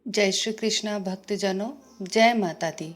जय श्री कृष्णा भक्तजनों, जय माता दी।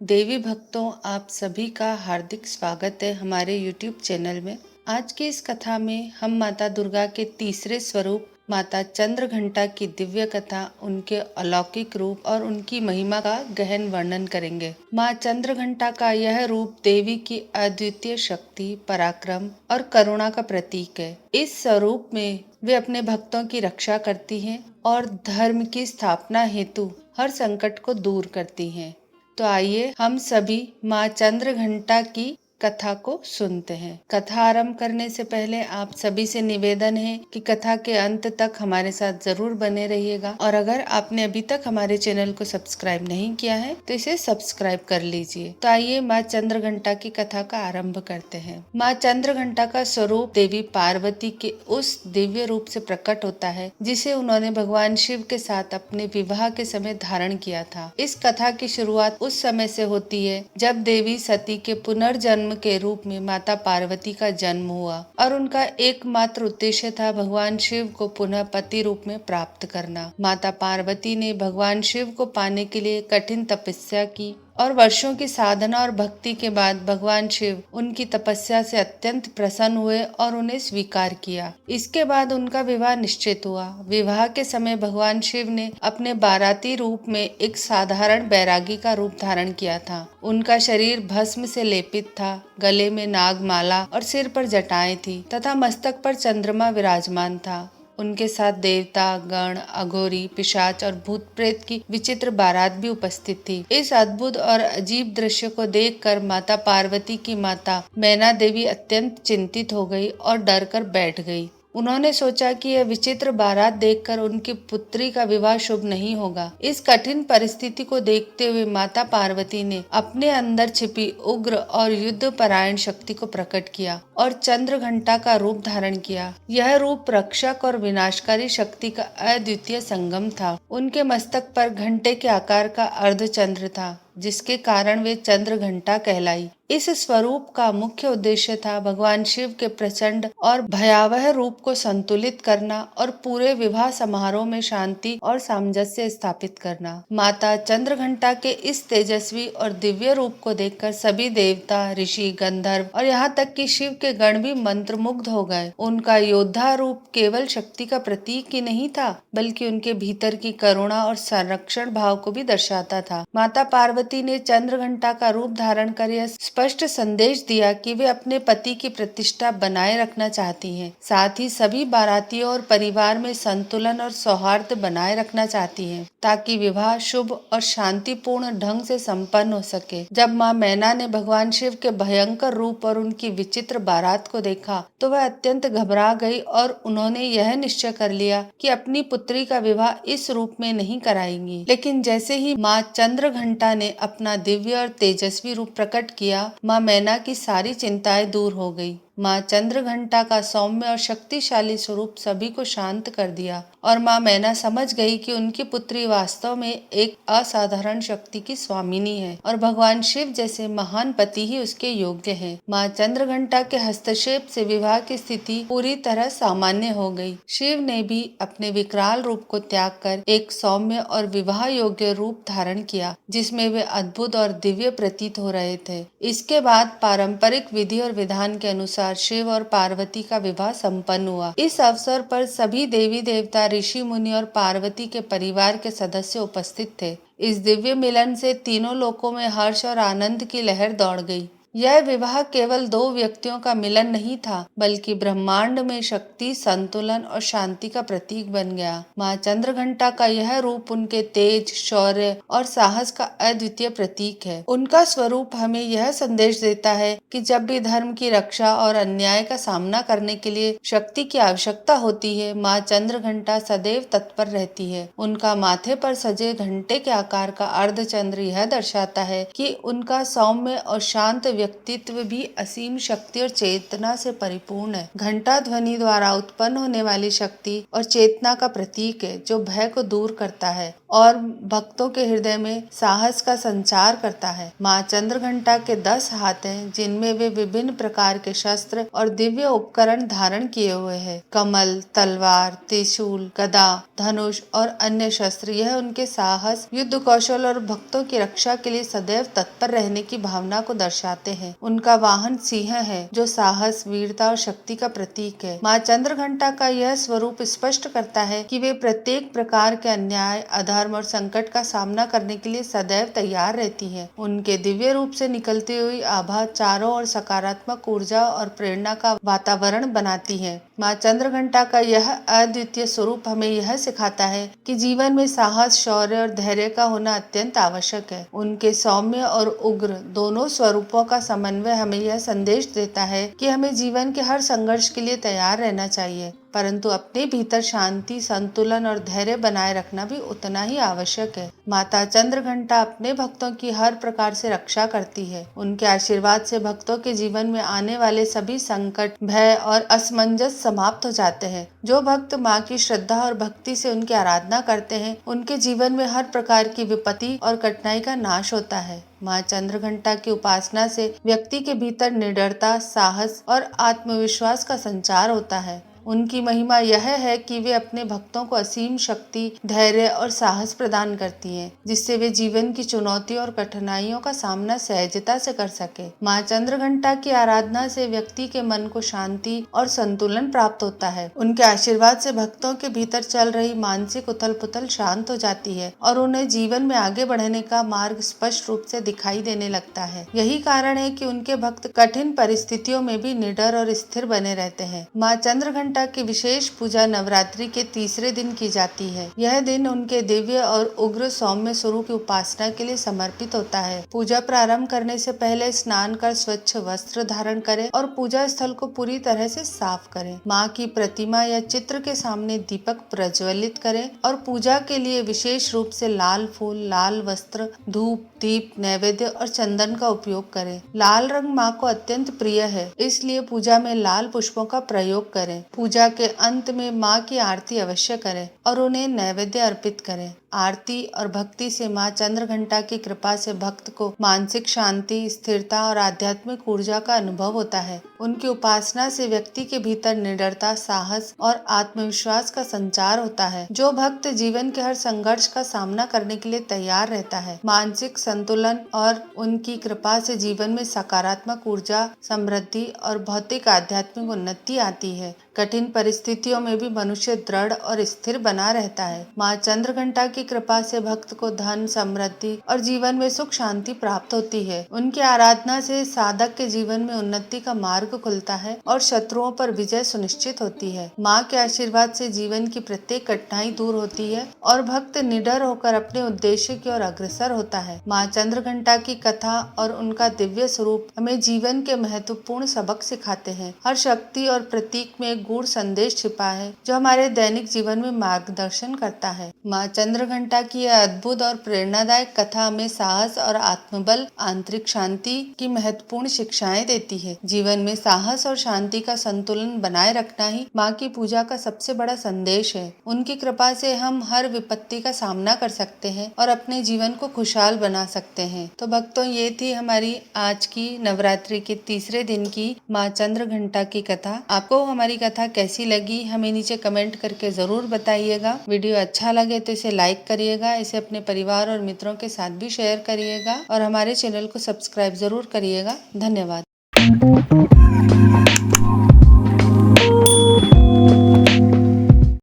देवी भक्तों, आप सभी का हार्दिक स्वागत है हमारे YouTube चैनल में। आज की इस कथा में हम माता दुर्गा के तीसरे स्वरूप माता चंद्रघंटा की दिव्य कथा, उनके अलौकिक रूप और उनकी महिमा का गहन वर्णन करेंगे। माँ चंद्रघंटा का यह रूप देवी की अद्वितीय शक्ति, पराक्रम और करुणा का प्रतीक है। इस स्वरूप में वे अपने भक्तों की रक्षा करती हैं और धर्म की स्थापना हेतु हर संकट को दूर करती हैं। तो आइए हम सभी माँ चंद्रघंटा की कथा को सुनते हैं। कथा आरंभ करने से पहले आप सभी से निवेदन है कि कथा के अंत तक हमारे साथ जरूर बने रहिएगा और अगर आपने अभी तक हमारे चैनल को सब्सक्राइब नहीं किया है तो इसे सब्सक्राइब कर लीजिए। तो आइए माँ चंद्रघंटा की कथा का आरंभ करते हैं। माँ चंद्रघंटा का स्वरूप देवी पार्वती के उस दिव्य रूप से प्रकट होता है जिसे उन्होंने भगवान शिव के साथ अपने विवाह के समय धारण किया था। इस कथा की शुरुआत उस समय से होती है जब देवी सती के पुनर्जन्म के रूप में माता पार्वती का जन्म हुआ और उनका एकमात्र उद्देश्य था भगवान शिव को पुनः पति रूप में प्राप्त करना। माता पार्वती ने भगवान शिव को पाने के लिए कठिन तपस्या की और वर्षों की साधना और भक्ति के बाद भगवान शिव उनकी तपस्या से अत्यंत प्रसन्न हुए और उन्हें स्वीकार किया। इसके बाद उनका विवाह निश्चित हुआ। विवाह के समय भगवान शिव ने अपने बाराती रूप में एक साधारण बैरागी का रूप धारण किया था। उनका शरीर भस्म से लेपित था, गले में नागमाला और सिर पर जटाएं थी तथा मस्तक पर चंद्रमा विराजमान था। उनके साथ देवता गण, अघोरी, पिशाच और भूत प्रेत की विचित्र बारात भी उपस्थित थी। इस अद्भुत और अजीब दृश्य को देखकर माता पार्वती की माता मैना देवी अत्यंत चिंतित हो गई और डर कर बैठ गई। उन्होंने सोचा कि यह विचित्र बारात देखकर उनकी पुत्री का विवाह शुभ नहीं होगा। इस कठिन परिस्थिति को देखते हुए माता पार्वती ने अपने अंदर छिपी उग्र और युद्ध परायण शक्ति को प्रकट किया और चंद्रघंटा का रूप धारण किया। यह रूप रक्षक और विनाशकारी शक्ति का अद्वितीय संगम था। उनके मस्तक पर घंटे के आकार का अर्धचंद्र था जिसके कारण वे चंद्रघंटा कहलाई। इस स्वरूप का मुख्य उद्देश्य था भगवान शिव के प्रचंड और भयावह रूप को संतुलित करना और पूरे विवाह समारोह में शांति और सामंजस्य स्थापित करना। माता चंद्रघंटा के इस तेजस्वी और दिव्य रूप को देखकर सभी देवता, ऋषि, गंधर्व और यहाँ तक कि शिव के गण भी मंत्रमुग्ध हो गए। उनका योद्धा रूप केवल शक्ति का प्रतीक ही नहीं था बल्कि उनके भीतर की करुणा और संरक्षण भाव को भी दर्शाता था। माता पार्वती ने चंद्रघंटा का रूप धारण कर यह स्पष्ट संदेश दिया कि वे अपने पति की प्रतिष्ठा बनाए रखना चाहती हैं। साथ ही सभी बारातियों और परिवार में संतुलन और सौहार्द बनाए रखना चाहती हैं ताकि विवाह शुभ और शांतिपूर्ण ढंग से संपन्न हो सके। जब माँ मैना ने भगवान शिव के भयंकर रूप और उनकी विचित्र बारात को देखा तो वह अत्यंत घबरा गई और उन्होंने यह निश्चय कर लिया कि अपनी पुत्री का विवाह इस रूप में नहीं कराएंगी। लेकिन जैसे ही माँ चंद्रघंटा ने अपना दिव्य और तेजस्वी रूप प्रकट किया, माँ मैना की सारी चिंताएं दूर हो गई। माँ चंद्रघंटा का सौम्य और शक्तिशाली स्वरूप सभी को शांत कर दिया और माँ मैना समझ गई कि उनकी पुत्री वास्तव में एक असाधारण शक्ति की स्वामिनी है और भगवान शिव जैसे महान पति ही उसके योग्य हैं। माँ चंद्रघंटा के हस्तक्षेप से विवाह की स्थिति पूरी तरह सामान्य हो गई। शिव ने भी अपने विकराल रूप को त्याग कर एक सौम्य और विवाह योग्य रूप धारण किया जिसमें वे अद्भुत और दिव्य प्रतीत हो रहे थे। इसके बाद पारंपरिक विधि और विधान के अनुसार शिव और पार्वती का विवाह संपन्न हुआ। इस अवसर पर सभी देवी देवता, ऋषि मुनि और पार्वती के परिवार के सदस्य उपस्थित थे। इस दिव्य मिलन से तीनों लोकों में हर्ष और आनंद की लहर दौड़ गई। यह विवाह केवल दो व्यक्तियों का मिलन नहीं था बल्कि ब्रह्मांड में शक्ति, संतुलन और शांति का प्रतीक बन गया। माँ चंद्रघंटा का यह रूप उनके तेज, शौर्य और साहस का अद्वितीय प्रतीक है। उनका स्वरूप हमें यह संदेश देता है कि जब भी धर्म की रक्षा और अन्याय का सामना करने के लिए शक्ति की आवश्यकता होती है, माँ चंद्रघंटा सदैव तत्पर रहती है। उनका माथे पर सजे घंटे के आकार का अर्धचंद्र यह दर्शाता है कि उनका सौम्य और शांत व्यक्तित्व भी असीम शक्ति और चेतना से परिपूर्ण है। घंटा ध्वनि द्वारा उत्पन्न होने वाली शक्ति और चेतना का प्रतीक है, जो भय को दूर करता है और भक्तों के हृदय में साहस का संचार करता है। माँ चंद्रघंटा के 10 हाथ हैं, जिनमें वे विभिन्न प्रकार के शस्त्र और दिव्य उपकरण धारण किए हुए हैं। कमल, तलवार, त्रिशूल, गदा, धनुष और अन्य शस्त्र यह उनके साहस, युद्ध कौशल और भक्तों की रक्षा के लिए सदैव तत्पर रहने की भावना को दर्शाते हैं। उनका वाहन सिंह है, जो साहस, वीरता और शक्ति का प्रतीक है। माँ चंद्रघंटा का यह स्वरूप स्पष्ट करता है कि वे प्रत्येक प्रकार के अन्याय, अधर्म और संकट का सामना करने के लिए सदैव तैयार रहती है। उनके दिव्य रूप से निकलती हुई आभा चारों ओर सकारात्मक ऊर्जा और प्रेरणा का वातावरण बनाती है। माँ चंद्रघंटा का यह अद्वितीय स्वरूप हमें यह सिखाता है कि जीवन में साहस, शौर्य और धैर्य का होना अत्यंत आवश्यक है। उनके सौम्य और उग्र दोनों स्वरूपों का समन्वय हमें यह संदेश देता है कि हमें जीवन के हर संघर्ष के लिए तैयार रहना चाहिए, परंतु अपने भीतर शांति, संतुलन और धैर्य बनाए रखना भी उतना ही आवश्यक है। माता चंद्रघंटा अपने भक्तों की हर प्रकार से रक्षा करती है। उनके आशीर्वाद से भक्तों के जीवन में आने वाले सभी संकट, भय और असमंजस समाप्त हो जाते हैं। जो भक्त माँ की श्रद्धा और भक्ति से उनकी आराधना करते हैं, उनके जीवन में हर प्रकार की विपत्ति और कठिनाई का नाश होता है। माँ चंद्रघंटा की उपासना से व्यक्ति के भीतर निडरता, साहस और आत्मविश्वास का संचार होता है। उनकी महिमा यह है कि वे अपने भक्तों को असीम शक्ति, धैर्य और साहस प्रदान करती हैं, जिससे वे जीवन की चुनौतियों और कठिनाइयों का सामना सहजता से कर सके। माँ चंद्रघंटा की आराधना से व्यक्ति के मन को शांति और संतुलन प्राप्त होता है। उनके आशीर्वाद से भक्तों के भीतर चल रही मानसिक उथल पुथल शांत हो जाती है और उन्हें जीवन में आगे बढ़ने का मार्ग स्पष्ट रूप से दिखाई देने लगता है। यही कारण है कि उनके भक्त कठिन परिस्थितियों में भी निडर और स्थिर बने रहते हैं। माँ चंद्रघंटा की विशेष पूजा नवरात्रि के तीसरे दिन की जाती है। यह दिन उनके दिव्य और उग्र सौम्य स्वरूप की उपासना के लिए समर्पित होता है। पूजा प्रारंभ करने से पहले स्नान कर स्वच्छ वस्त्र धारण करें और पूजा स्थल को पूरी तरह से साफ करें। माँ की प्रतिमा या चित्र के सामने दीपक प्रज्वलित करें और पूजा के लिए विशेष रूप से लाल फूल, लाल वस्त्र, धूप, दीप, नैवेद्य और चंदन का उपयोग करें। लाल रंग माँ को अत्यंत प्रिय है, इसलिए पूजा में लाल पुष्पों का प्रयोग करें। पूजा के अंत में माँ की आरती अवश्य करें और उन्हें नैवेद्य अर्पित करें। आरती और भक्ति से माँ चंद्रघंटा की कृपा से भक्त को मानसिक शांति, स्थिरता और आध्यात्मिक ऊर्जा का अनुभव होता है। उनकी उपासना से व्यक्ति के भीतर निडरता, साहस और आत्मविश्वास का संचार होता है। जो भक्त जीवन के हर संघर्ष का सामना करने के लिए तैयार रहता है। मानसिक संतुलन और उनकी कृपा से जीवन में सकारात्मक ऊर्जा, समृद्धि और भौतिक आध्यात्मिक उन्नति आती है। कठिन परिस्थितियों में भी मनुष्य दृढ़ और स्थिर बना रहता है। माँ चंद्रघंटा की कृपा से भक्त को धन, समृद्धि और जीवन में सुख शांति प्राप्त होती है। उनकी आराधना से साधक के जीवन में उन्नति का मार्ग खुलता है और शत्रुओं पर विजय सुनिश्चित होती है। माँ के आशीर्वाद से जीवन की प्रत्येक कठिनाई दूर होती है और भक्त निडर होकर अपने उद्देश्य की ओर अग्रसर होता है। माँ चंद्रघंटा की कथा और उनका दिव्य स्वरूप हमें जीवन के महत्वपूर्ण सबक सिखाते हैं। हर शक्ति और प्रतीक में एक गूढ़ संदेश छिपा है, जो हमारे दैनिक जीवन में मार्गदर्शन करता है। माँ चंद्रघंटा की यह अद्भुत और प्रेरणादायक कथा हमें साहस और आत्मबल, आंतरिक शांति की महत्वपूर्ण शिक्षाएं देती है। जीवन में साहस और शांति का संतुलन बनाए रखना ही माँ की पूजा का सबसे बड़ा संदेश है। उनकी कृपा से हम हर विपत्ति का सामना कर सकते हैं और अपने जीवन को खुशहाल बना सकते हैं। तो भक्तों, ये थी हमारी आज की नवरात्रि के तीसरे दिन की माँ चंद्रघंटा की कथा। आपको हमारी कथा कैसी लगी हमें नीचे कमेंट करके जरूर बताइएगा। वीडियो अच्छा लगे तो इसे लाइक करिएगा, इसे अपने परिवार और मित्रों के साथ भी शेयर करिएगा और हमारे चैनल को सब्सक्राइब जरूर करिएगा। धन्यवाद।